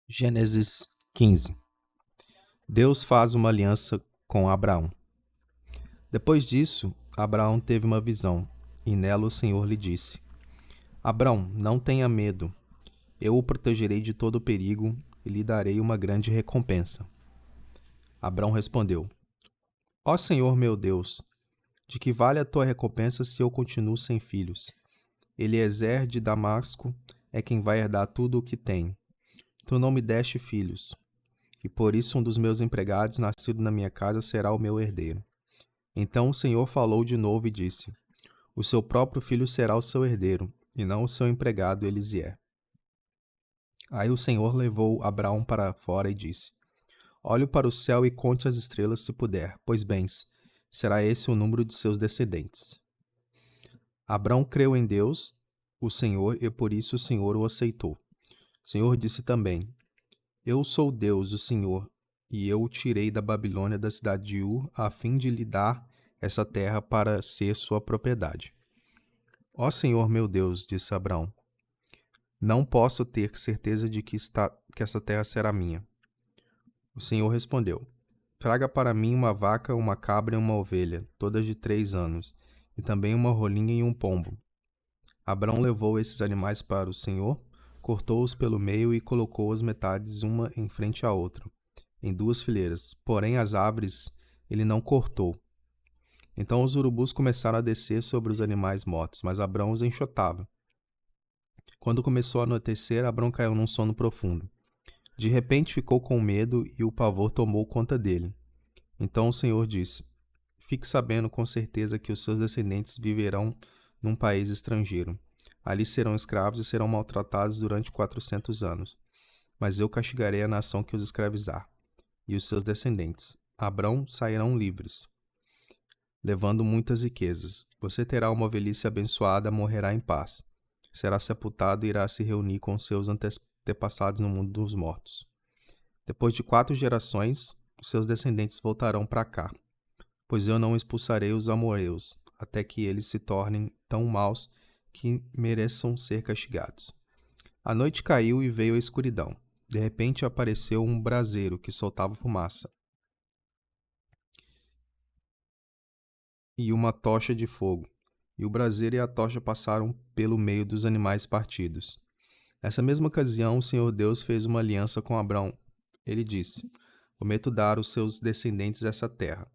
Gênesis 15. Deus faz uma aliança com Abraão. Depois disso, Abraão teve uma visão, e nela o Senhor lhe disse: Abraão, não tenha medo. Eu o protegerei de todo perigo e lhe darei uma grande recompensa. Abraão respondeu: Ó Senhor meu Deus, de que vale a tua recompensa se eu continuo sem filhos? Eliezer de Damasco é quem vai herdar tudo o que tenho. Tu não me deste filhos, e por isso um dos meus empregados, nascido na minha casa, será o meu herdeiro. Então o Senhor falou de novo e disse: O seu próprio filho será o seu herdeiro, e não o seu empregado Eliezer. Aí o Senhor levou Abraão para fora e disse: Olhe para o céu e conte as estrelas se puder, pois bens, será esse o número de seus descendentes. Abraão creu em Deus, o Senhor, e por isso o Senhor o aceitou. O Senhor disse também: Eu sou Deus, o Senhor, e eu o tirei da Babilônia, da cidade de Ur, a fim de lhe dar essa terra para ser sua propriedade. Ó Senhor meu Deus, disse Abraão, não posso ter certeza de que essa terra será minha. O Senhor respondeu: Traga para mim uma vaca, uma cabra e uma ovelha, todas de 3 anos, e também uma rolinha e um pombo. Abraão levou esses animais para o Senhor, cortou-os pelo meio e colocou as metades uma em frente à outra, em 2 fileiras. Porém as árvores ele não cortou. Então os urubus começaram a descer sobre os animais mortos, mas Abraão os enxotava. Quando começou a anoitecer, Abraão caiu num sono profundo. De repente ficou com medo e o pavor tomou conta dele. Então o Senhor disse: Fique sabendo com certeza que os seus descendentes viverão num país estrangeiro. Ali serão escravos e serão maltratados durante 400 anos. Mas eu castigarei a nação que os escravizar, e os seus descendentes, Abrão, sairão livres, levando muitas riquezas. Você terá uma velhice abençoada, morrerá em paz. Será sepultado e irá se reunir com seus antepassados no mundo dos mortos. Depois de 4 gerações, seus descendentes voltarão para cá, pois eu não expulsarei os amoreus, até que eles se tornem tão maus que mereçam ser castigados. A noite caiu e veio a escuridão. De repente apareceu um braseiro que soltava fumaça e uma tocha de fogo. E o braseiro e a tocha passaram pelo meio dos animais partidos. Nessa mesma ocasião, o Senhor Deus fez uma aliança com Abrão. Ele disse: Prometo dar aos seus descendentes essa terra,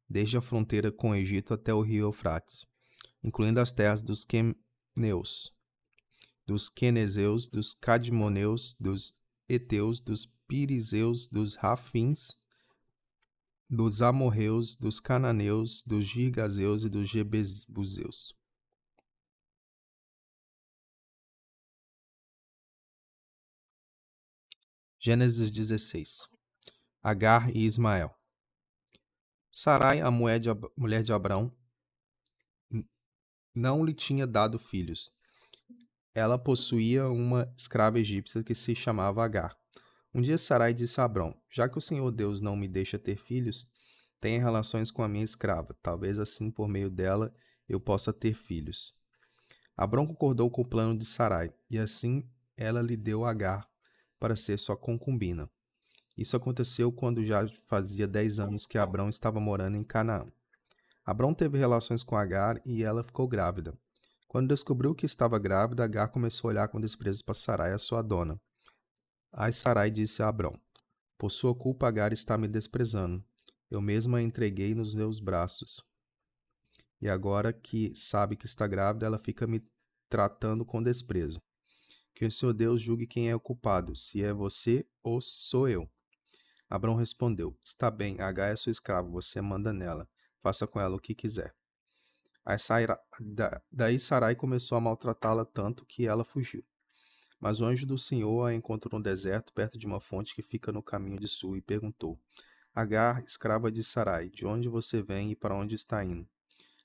desde a fronteira com o Egito até o rio Eufrates, incluindo as terras dos Queneus, dos Quenezeus, dos Cadmoneus, dos Eteus, dos Pirizeus, dos Rafins, dos Amorreus, dos Cananeus, dos Girgazeus e dos Jebuseus. Gênesis 16. Agar e Ismael. Sarai, a mulher de Abrão, não lhe tinha dado filhos. Ela possuía uma escrava egípcia que se chamava Agar. Um dia Sarai disse a Abrão: Já que o Senhor Deus não me deixa ter filhos, tenha relações com a minha escrava. Talvez assim, por meio dela, eu possa ter filhos. Abrão concordou com o plano de Sarai, e assim ela lhe deu Agar para ser sua concubina. Isso aconteceu quando já fazia 10 anos que Abrão estava morando em Canaã. Abrão teve relações com Agar e ela ficou grávida. Quando descobriu que estava grávida, Agar começou a olhar com desprezo para Sarai, a sua dona. Aí Sarai disse a Abrão: Por sua culpa, Agar está me desprezando. Eu mesma a entreguei nos meus braços. E agora que sabe que está grávida, ela fica me tratando com desprezo. Que o Senhor Deus julgue quem é o culpado, se é você ou se sou eu. Abrão respondeu: Está bem, Agar é sua escrava, você manda nela. Faça com ela o que quiser. Daí Sarai começou a maltratá-la tanto que ela fugiu. Mas o anjo do Senhor a encontrou no deserto, perto de uma fonte que fica no caminho de sul, e perguntou: Agar, escrava de Sarai, de onde você vem e para onde está indo?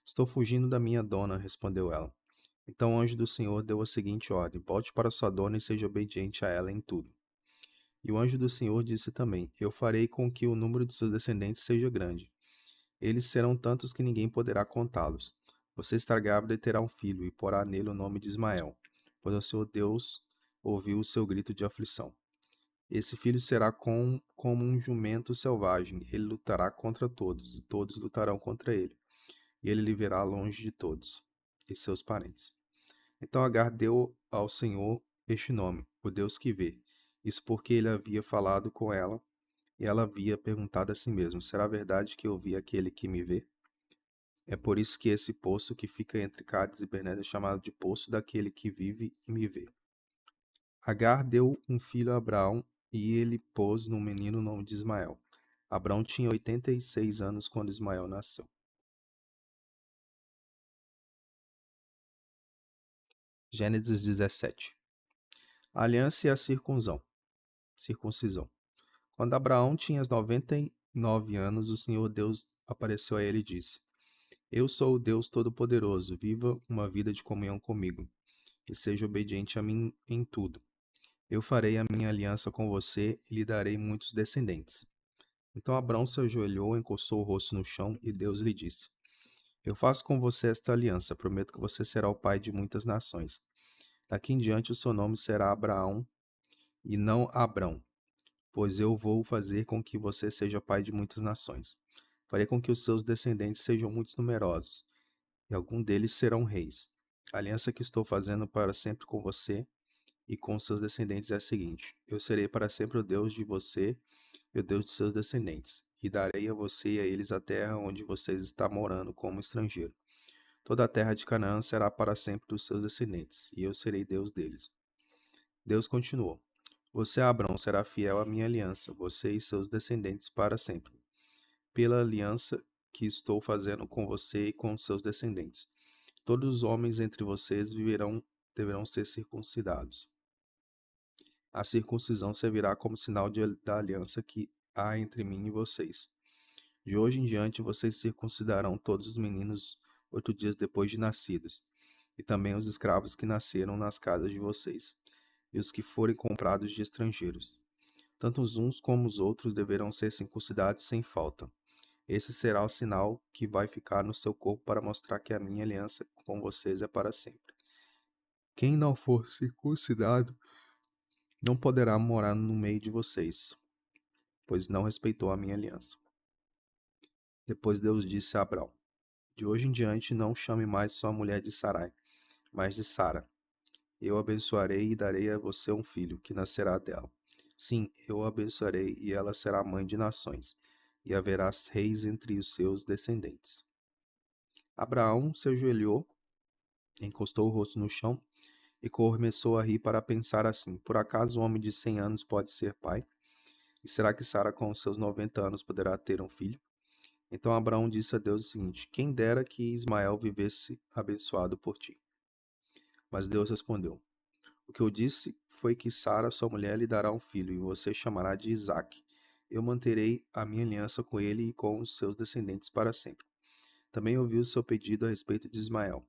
Estou fugindo da minha dona, respondeu ela. Então o anjo do Senhor deu a seguinte ordem: Volte para sua dona e seja obediente a ela em tudo. E o anjo do Senhor disse também: Eu farei com que o número de seus descendentes seja grande. Eles serão tantos que ninguém poderá contá-los. Você estará grávida e terá um filho, e porá nele o nome de Ismael, pois o Senhor Deus ouviu o seu grito de aflição. Esse filho será como um jumento selvagem. Ele lutará contra todos, e todos lutarão contra ele. E ele viverá longe de todos e seus parentes. Então Agar deu ao Senhor este nome, o Deus que vê. Isso porque ele havia falado com ela, e ela havia perguntado a si mesma: será verdade que eu vi aquele que me vê? É por isso que esse poço que fica entre Cádiz e Bernésia é chamado de Poço daquele que vive e me vê. Agar deu um filho a Abraão, e ele pôs no menino o nome de Ismael. Abraão tinha 86 anos quando Ismael nasceu. Gênesis 17. A aliança e a circuncisão. Quando Abraão tinha 99 anos, o Senhor Deus apareceu a ele e disse: Eu sou o Deus Todo-Poderoso, viva uma vida de comunhão comigo, e seja obediente a mim em tudo. Eu farei a minha aliança com você e lhe darei muitos descendentes. Então Abraão se ajoelhou, encostou o rosto no chão, e Deus lhe disse: Eu faço com você esta aliança, prometo que você será o pai de muitas nações. Daqui em diante o seu nome será Abraão e não Abrão, pois eu vou fazer com que você seja pai de muitas nações. Farei com que os seus descendentes sejam muito numerosos, e alguns deles serão reis. A aliança que estou fazendo para sempre com você e com seus descendentes é a seguinte: eu serei para sempre o Deus de você e o Deus de seus descendentes, e darei a você e a eles a terra onde vocês estão morando como estrangeiro. Toda a terra de Canaã será para sempre dos seus descendentes, e eu serei Deus deles. Deus continuou: Você, Abrão, será fiel à minha aliança, você e seus descendentes para sempre, pela aliança que estou fazendo com você e com seus descendentes. Todos os homens entre vocês deverão ser circuncidados. A circuncisão servirá como sinal da aliança que há entre mim e vocês. De hoje em diante, vocês circuncidarão todos os meninos 8 dias depois de nascidos, e também os escravos que nasceram nas casas de vocês, e os que forem comprados de estrangeiros. Tanto os uns como os outros deverão ser circuncidados sem falta. Esse será o sinal que vai ficar no seu corpo para mostrar que a minha aliança com vocês é para sempre. Quem não for circuncidado não poderá morar no meio de vocês, pois não respeitou a minha aliança. Depois Deus disse a Abrão: De hoje em diante não chame mais sua mulher de Sarai, mas de Sara. Eu a abençoarei e darei a você um filho, que nascerá dela. Sim, eu a abençoarei e ela será mãe de nações, e haverá reis entre os seus descendentes. Abraão se ajoelhou, encostou o rosto no chão e começou a rir para pensar assim: Por acaso um homem de 100 anos pode ser pai? E será que Sara com os seus 90 anos poderá ter um filho? Então Abraão disse a Deus o seguinte: Quem dera que Ismael vivesse abençoado por ti. Mas Deus respondeu: O que eu disse foi que Sara, sua mulher, lhe dará um filho, e você chamará de Isaque. Eu manterei a minha aliança com ele e com os seus descendentes para sempre. Também ouvi o seu pedido a respeito de Ismael,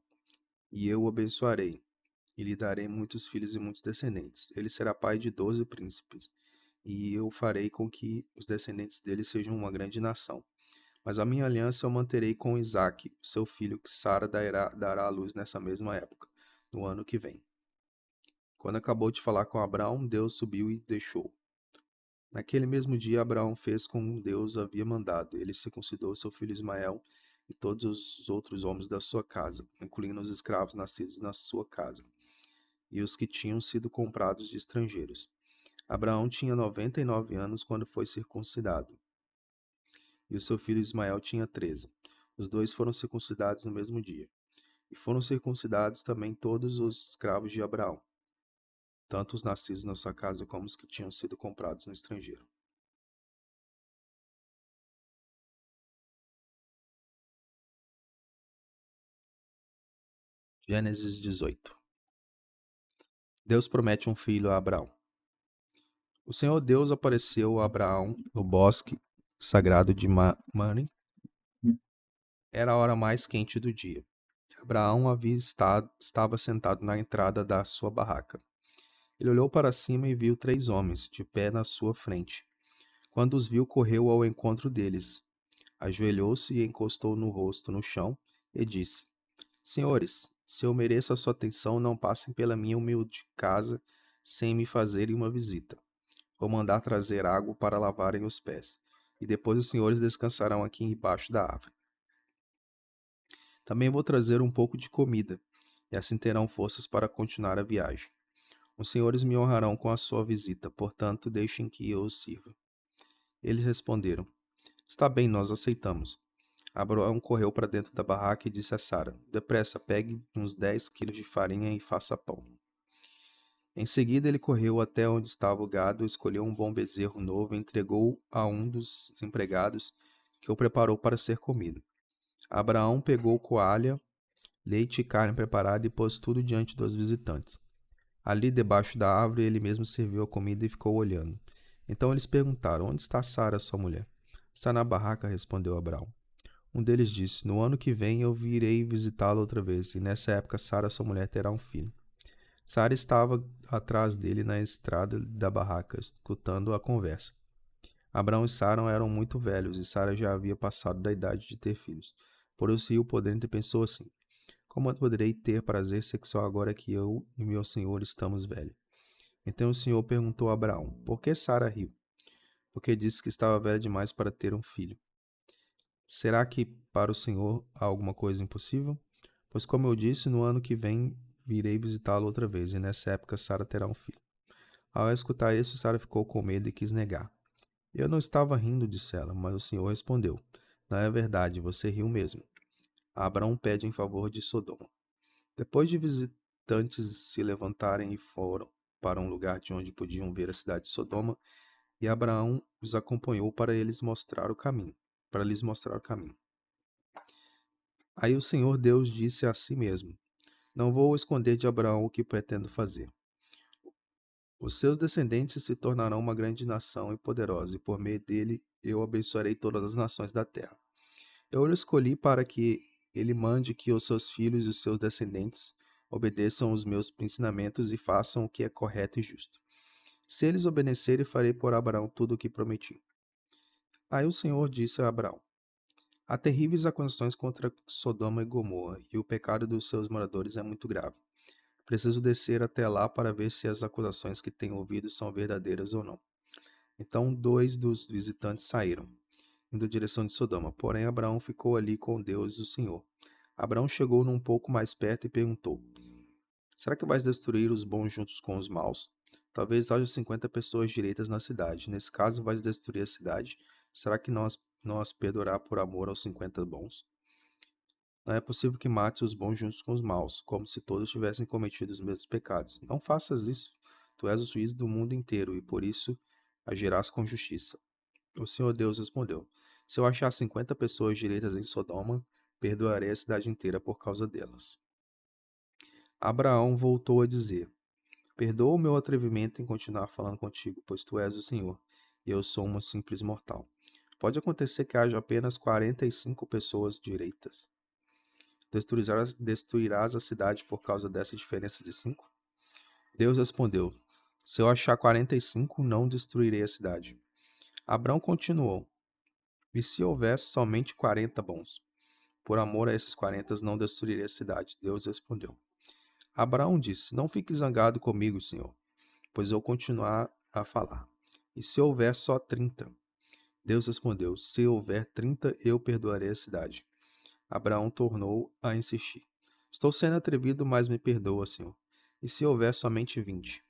e eu o abençoarei, e lhe darei muitos filhos e muitos descendentes. Ele será pai de 12 príncipes, e eu farei com que os descendentes dele sejam uma grande nação. Mas a minha aliança eu manterei com Isaque, seu filho, que Sara dará à luz nessa mesma época, no ano que vem. Quando acabou de falar com Abraão, Deus subiu e deixou. Naquele mesmo dia, Abraão fez como Deus havia mandado. Ele circuncidou seu filho Ismael e todos os outros homens da sua casa, incluindo os escravos nascidos na sua casa, e os que tinham sido comprados de estrangeiros. Abraão tinha 99 anos quando foi circuncidado, e o seu filho Ismael tinha 13. Os dois foram circuncidados no mesmo dia. E foram circuncidados também todos os escravos de Abraão, tanto os nascidos na sua casa como os que tinham sido comprados no estrangeiro. Gênesis 18. Deus promete um filho a Abraão. O Senhor Deus apareceu a Abraão no bosque sagrado de Mamre. Era a hora mais quente do dia. Abraão estava sentado na entrada da sua barraca. Ele olhou para cima e viu 3 homens de pé na sua frente. Quando os viu, correu ao encontro deles. Ajoelhou-se e encostou no rosto no chão e disse: Senhores, se eu mereço a sua atenção, não passem pela minha humilde casa sem me fazerem uma visita. vou mandar trazer água para lavarem os pés, e depois os senhores descansarão aqui embaixo da árvore. Também vou trazer um pouco de comida, e assim terão forças para continuar a viagem. Os senhores me honrarão com a sua visita, portanto, deixem que eu os sirva. Eles responderam: Está bem, nós aceitamos. Abraão correu para dentro da barraca e disse a Sara: Depressa, pegue uns 10 quilos de farinha e faça pão. Em seguida, ele correu até onde estava o gado, escolheu um bom bezerro novo e entregou a um dos empregados, que o preparou para ser comido. Abraão pegou coalha, leite e carne preparada e pôs tudo diante dos visitantes. Ali, debaixo da árvore, ele mesmo serviu a comida e ficou olhando. Então eles perguntaram: Onde está Sara, sua mulher? Está na barraca, respondeu Abraão. Um deles disse: No ano que vem eu virei visitá-lo outra vez, e nessa época Sara, sua mulher, terá um filho. Sara estava atrás dele na estrada da barraca, escutando a conversa. Abraão e Sara eram muito velhos, e Sara já havia passado da idade de ter filhos. Por isso riu por dentro e pensou assim: Como eu poderei ter prazer sexual agora que eu e meu senhor estamos velhos? Então o senhor perguntou a Abraão: Por que Sara riu? Porque disse que estava velha demais para ter um filho. Será que para o senhor há alguma coisa impossível? Pois, como eu disse, no ano que vem virei visitá-lo outra vez, e nessa época Sara terá um filho. Ao escutar isso, Sara ficou com medo e quis negar. Eu não estava rindo, disse ela, mas o senhor respondeu: Não é verdade, você riu mesmo. Abraão pede em favor de Sodoma. Depois de visitantes se levantarem e foram para um lugar de onde podiam ver a cidade de Sodoma, e Abraão os acompanhou para lhes mostrar o caminho. Aí o Senhor Deus disse a si mesmo: Não vou esconder de Abraão o que pretendo fazer. Os seus descendentes se tornarão uma grande nação e poderosa, e por meio dele eu abençoarei todas as nações da terra. Eu o escolhi para que ele mande que os seus filhos e os seus descendentes obedeçam os meus ensinamentos e façam o que é correto e justo. Se eles obedecerem, farei por Abraão tudo o que prometi. Aí o Senhor disse a Abraão: Há terríveis acusações contra Sodoma e Gomorra, e o pecado dos seus moradores é muito grave. Preciso descer até lá para ver se as acusações que tenho ouvido são verdadeiras ou não. Então 2 dos visitantes saíram, indo em direção de Sodoma. Porém, Abraão ficou ali com Deus e o Senhor. Abraão chegou um pouco mais perto e perguntou: Será que vais destruir os bons juntos com os maus? Talvez haja 50 pessoas direitas na cidade. Nesse caso, vais destruir a cidade. Será que não as perdoará por amor aos 50 bons? Não é possível que mates os bons juntos com os maus, como se todos tivessem cometido os mesmos pecados. Não faças isso. Tu és o juiz do mundo inteiro, e por isso agirás com justiça. O Senhor Deus respondeu: Se eu achar 50 pessoas direitas em Sodoma, perdoarei a cidade inteira por causa delas. Abraão voltou a dizer: Perdoa o meu atrevimento em continuar falando contigo, pois tu és o Senhor, e eu sou uma simples mortal. Pode acontecer que haja apenas 45 pessoas direitas. Destruirás a cidade por causa dessa diferença de 5? Deus respondeu: Se eu achar 45, não destruirei a cidade. Abraão continuou: E se houvesse somente 40 bons? Por amor a esses 40 não destruirei a cidade. Deus respondeu. Abraão disse: Não fique zangado comigo, Senhor, pois eu continuar a falar. E se houver só 30? Deus respondeu: Se houver 30, eu perdoarei a cidade. Abraão tornou a insistir: Estou sendo atrevido, mas me perdoa, Senhor. E se houver somente 20?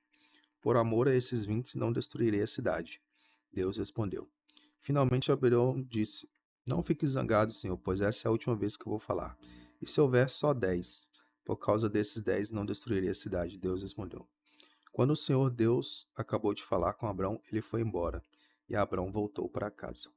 Por amor a esses 20, não destruirei a cidade. Deus respondeu. Finalmente Abraão disse: Não fique zangado, Senhor, pois essa é a última vez que eu vou falar. E se houver só 10? Por causa desses 10, não destruirei a cidade. Deus respondeu. Quando o Senhor Deus acabou de falar com Abraão, ele foi embora, e Abraão voltou para casa.